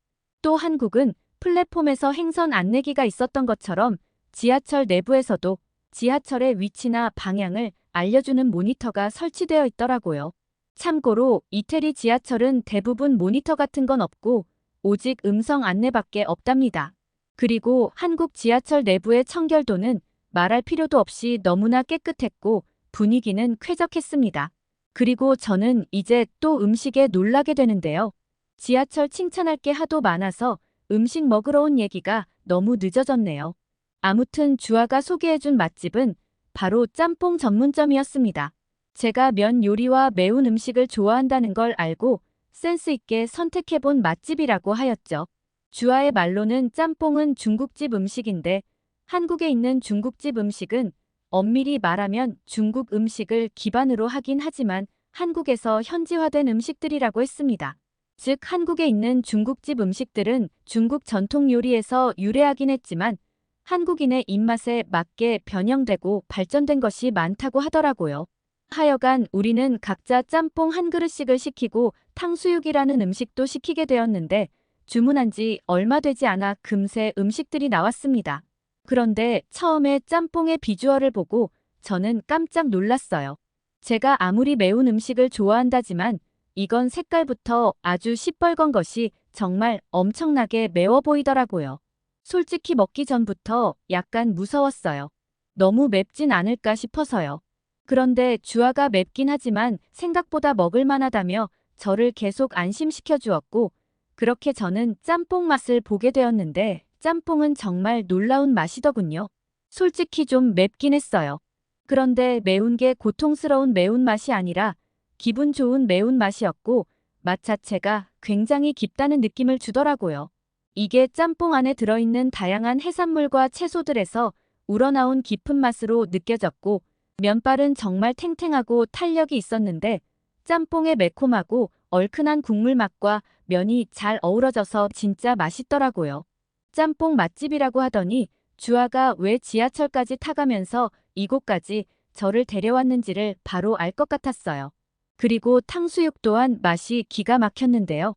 또 한국은 플랫폼에서 행선 안내기가 있었던 것처럼 지하철 내부에서도 지하철의 위치나 방향을 알려주는 모니터가 설치되어 있더라고요. 참고로 이태리 지하철은 대부분 모니터 같은 건 없고 오직 음성 안내밖에 없답니다. 그리고 한국 지하철 내부의 청결도는 말할 필요도 없이 너무나 깨끗했고 분위기는 쾌적했습니다. 그리고 저는 이제 또 음식에 놀라게 되는데요. 지하철 칭찬할 게 하도 많아서 음식 먹으러 온 얘기가 너무 늦어졌네요. 아무튼 주아가 소개해준 맛집은 바로 짬뽕 전문점이었습니다. 제가 면 요리와 매운 음식을 좋아한다는 걸 알고 센스 있게 선택해본 맛집이라고 하였죠. 주아의 말로는 짬뽕은 중국집 음식인데 한국에 있는 중국집 음식은 엄밀히 말하면 중국 음식을 기반으로 하긴 하지만 한국에서 현지화된 음식들이라고 했습니다. 즉 한국에 있는 중국집 음식들은 중국 전통 요리에서 유래하긴 했지만 한국인의 입맛에 맞게 변형되고 발전된 것이 많다고 하더라고요. 하여간 우리는 각자 짬뽕 한 그릇씩을 시키고 탕수육이라는 음식도 시키게 되었는데 주문한 지 얼마 되지 않아 금세 음식들이 나왔습니다. 그런데 처음에 짬뽕의 비주얼을 보고 저는 깜짝 놀랐어요. 제가 아무리 매운 음식을 좋아한다지만 이건 색깔부터 아주 시뻘건 것이 정말 엄청나게 매워 보이더라고요. 솔직히 먹기 전부터 약간 무서웠어요. 너무 맵진 않을까 싶어서요. 그런데 주아가 맵긴 하지만 생각보다 먹을 만하다며 저를 계속 안심시켜 주었고 그렇게 저는 짬뽕 맛을 보게 되었는데 짬뽕은 정말 놀라운 맛이더군요. 솔직히 좀 맵긴 했어요. 그런데 매운 게 고통스러운 매운맛이 아니라 기분 좋은 매운맛이었고 맛 자체가 굉장히 깊다는 느낌을 주더라고요. 이게 짬뽕 안에 들어있는 다양한 해산물과 채소들에서 우러나온 깊은 맛으로 느껴졌고 면발은 정말 탱탱하고 탄력이 있었는데 짬뽕의 매콤하고 얼큰한 국물 맛과 면이 잘 어우러져서 진짜 맛있더라고요. 짬뽕 맛집이라고 하더니 주아가 왜 지하철까지 타가면서 이곳까지 저를 데려왔는지를 바로 알 것 같았어요. 그리고 탕수육 또한 맛이 기가 막혔는데요.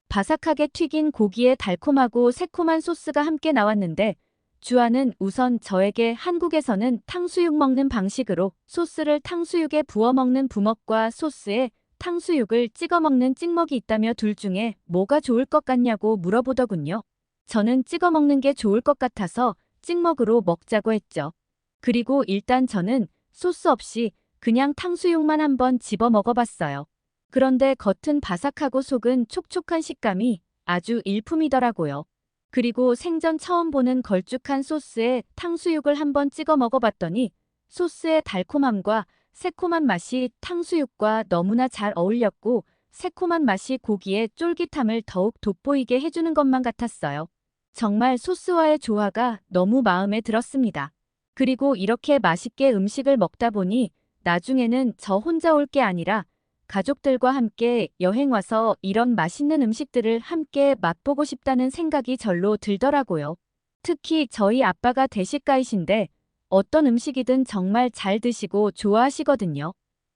바삭하게 튀긴 고기에 달콤하고 새콤한 소스가 함께 나왔는데 주아는 우선 저에게 한국에서는 탕수육 먹는 방식으로 소스를 탕수육에 부어 먹는 부먹과 소스에 탕수육을 찍어 먹는 찍먹이 있다며 둘 중에 뭐가 좋을 것 같냐고 물어보더군요. 저는 찍어 먹는 게 좋을 것 같아서 찍먹으로 먹자고 했죠. 그리고 일단 저는 소스 없이 그냥 탕수육만 한번 집어 먹어봤어요. 그런데 겉은 바삭하고 속은 촉촉한 식감이 아주 일품이더라고요. 그리고 생전 처음 보는 걸쭉한 소스에 탕수육을 한번 찍어 먹어봤더니 소스의 달콤함과 새콤한 맛이 탕수육과 너무나 잘 어울렸고 새콤한 맛이 고기의 쫄깃함을 더욱 돋보이게 해주는 것만 같았어요. 정말 소스와의 조화가 너무 마음에 들었습니다. 그리고 이렇게 맛있게 음식을 먹다 보니 나중에는 저 혼자 올 게 아니라 가족들과 함께 여행 와서 이런 맛있는 음식들을 함께 맛보고 싶다는 생각이 절로 들더라고요. 특히 저희 아빠가 대식가이신데 어떤 음식이든 정말 잘 드시고 좋아하시거든요.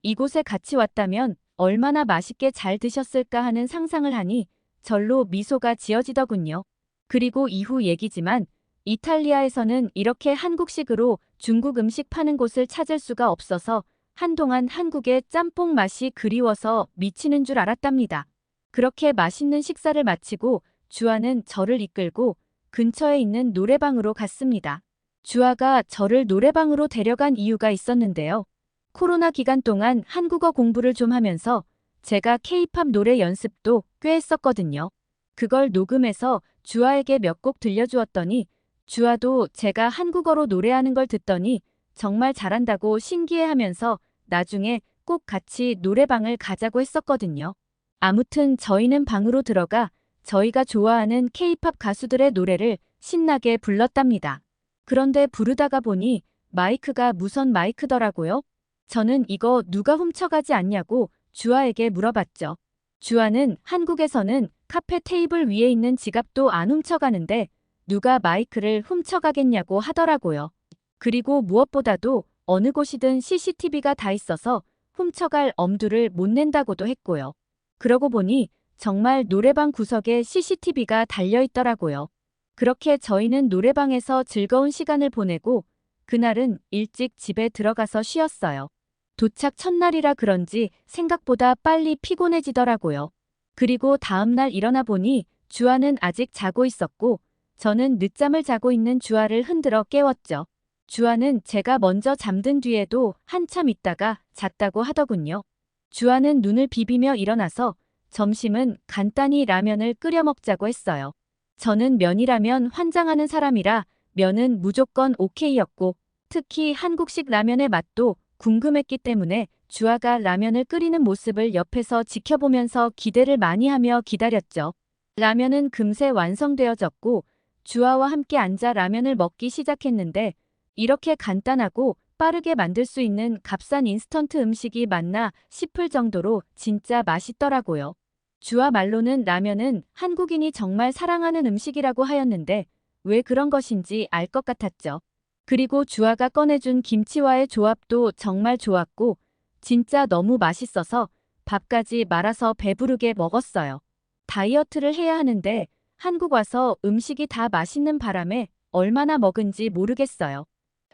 이곳에 같이 왔다면 얼마나 맛있게 잘 드셨을까 하는 상상을 하니 절로 미소가 지어지더군요. 그리고 이후 얘기지만 이탈리아에서는 이렇게 한국식으로 중국 음식 파는 곳을 찾을 수가 없어서 한동안 한국의 짬뽕 맛이 그리워서 미치는 줄 알았답니다. 그렇게 맛있는 식사를 마치고 주아는 저를 이끌고 근처에 있는 노래방으로 갔습니다. 주아가 저를 노래방으로 데려간 이유가 있었는데요. 코로나 기간 동안 한국어 공부를 좀 하면서 제가 케이팝 노래 연습도 꽤 했었거든요. 그걸 녹음해서 주아에게 몇 곡 들려주었더니 주아도 제가 한국어로 노래하는 걸 듣더니 정말 잘한다고 신기해하면서 나중에 꼭 같이 노래방을 가자고 했었거든요. 아무튼 저희는 방으로 들어가 저희가 좋아하는 케이팝 가수들의 노래를 신나게 불렀답니다. 그런데 부르다가 보니 마이크가 무선 마이크더라고요. 저는 이거 누가 훔쳐가지 않냐고 주아에게 물어봤죠. 주아는 한국에서는 카페 테이블 위에 있는 지갑도 안 훔쳐가는데 누가 마이크를 훔쳐가겠냐고 하더라고요. 그리고 무엇보다도 어느 곳이든 CCTV가 다 있어서 훔쳐갈 엄두를 못 낸다고도 했고요. 그러고 보니 정말 노래방 구석에 CCTV가 달려 있더라고요. 그렇게 저희는 노래방에서 즐거운 시간을 보내고 그날은 일찍 집에 들어가서 쉬었어요. 도착 첫날이라 그런지 생각보다 빨리 피곤해지더라고요. 그리고 다음날 일어나 보니 주아는 아직 자고 있었고 저는 늦잠을 자고 있는 주아를 흔들어 깨웠죠. 주아는 제가 먼저 잠든 뒤에도 한참 있다가 잤다고 하더군요. 주아는 눈을 비비며 일어나서 점심은 간단히 라면을 끓여 먹자고 했어요. 저는 면이라면 환장하는 사람이라 면은 무조건 오케이였고 특히 한국식 라면의 맛도 궁금했기 때문에 주아가 라면을 끓이는 모습을 옆에서 지켜보면서 기대를 많이 하며 기다렸죠. 라면은 금세 완성되어졌고 주아와 함께 앉아 라면을 먹기 시작했는데 이렇게 간단하고 빠르게 만들 수 있는 값싼 인스턴트 음식이 맞나 싶을 정도로 진짜 맛있더라고요. 주아 말로는 라면은 한국인이 정말 사랑하는 음식이라고 하였는데 왜 그런 것인지 알 것 같았죠. 그리고 주아가 꺼내준 김치와의 조합도 정말 좋았고 진짜 너무 맛있어서 밥까지 말아서 배부르게 먹었어요. 다이어트를 해야 하는데 한국 와서 음식이 다 맛있는 바람에 얼마나 먹은지 모르겠어요.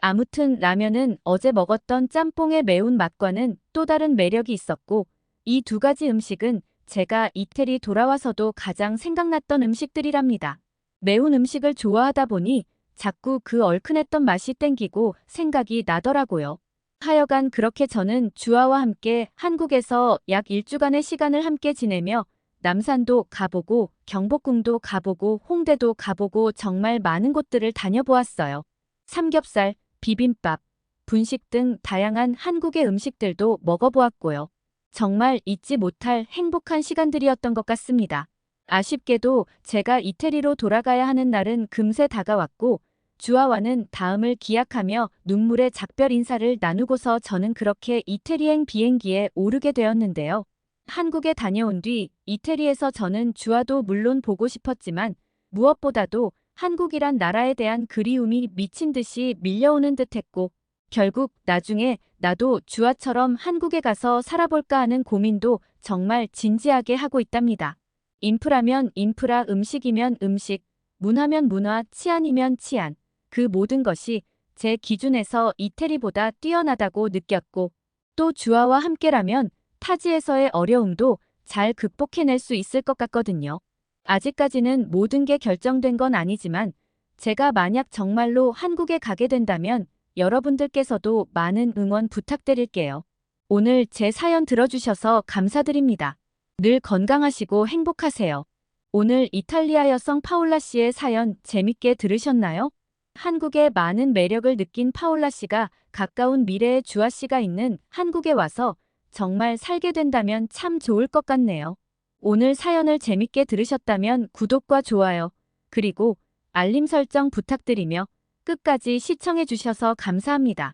아무튼 라면은 어제 먹었던 짬뽕의 매운 맛과는 또 다른 매력이 있었고 이 두 가지 음식은 제가 이태리 돌아와서도 가장 생각났던 음식들이랍니다. 매운 음식을 좋아하다 보니 자꾸 그 얼큰했던 맛이 땡기고 생각이 나더라고요. 하여간 그렇게 저는 주아와 함께 한국에서 약 1주간의 시간을 함께 지내며 남산도 가보고 경복궁도 가보고 홍대도 가보고 정말 많은 곳들을 다녀보았어요. 삼겹살, 비빔밥, 분식 등 다양한 한국의 음식들도 먹어보았고요. 정말 잊지 못할 행복한 시간들이었던 것 같습니다. 아쉽게도 제가 이태리로 돌아가야 하는 날은 금세 다가왔고 주아와는 다음을 기약하며 눈물의 작별 인사를 나누고서 저는 그렇게 이태리행 비행기에 오르게 되었는데요. 한국에 다녀온 뒤 이태리에서 저는 주아도 물론 보고 싶었지만 무엇보다도 한국이란 나라에 대한 그리움이 미친 듯이 밀려오는 듯했고 결국 나중에 나도 주아처럼 한국에 가서 살아볼까 하는 고민도 정말 진지하게 하고 있답니다. 인프라면 인프라, 음식이면 음식, 문화면 문화, 치안이면 치안. 그 모든 것이 제 기준에서 이태리보다 뛰어나다고 느꼈고 또 주아와 함께라면 타지에서의 어려움도 잘 극복해낼 수 있을 것 같거든요. 아직까지는 모든 게 결정된 건 아니지만 제가 만약 정말로 한국에 가게 된다면 여러분들께서도 많은 응원 부탁드릴게요. 오늘 제 사연 들어주셔서 감사드립니다. 늘 건강하시고 행복하세요. 오늘 이탈리아 여성 파올라 씨의 사연 재밌게 들으셨나요? 한국의 많은 매력을 느낀 파올라 씨가 가까운 미래에 주아 씨가 있는 한국에 와서 정말 살게 된다면 참 좋을 것 같네요. 오늘 사연을 재밌게 들으셨다면 구독과 좋아요, 그리고 알림 설정 부탁드리며 끝까지 시청해 주셔서 감사합니다.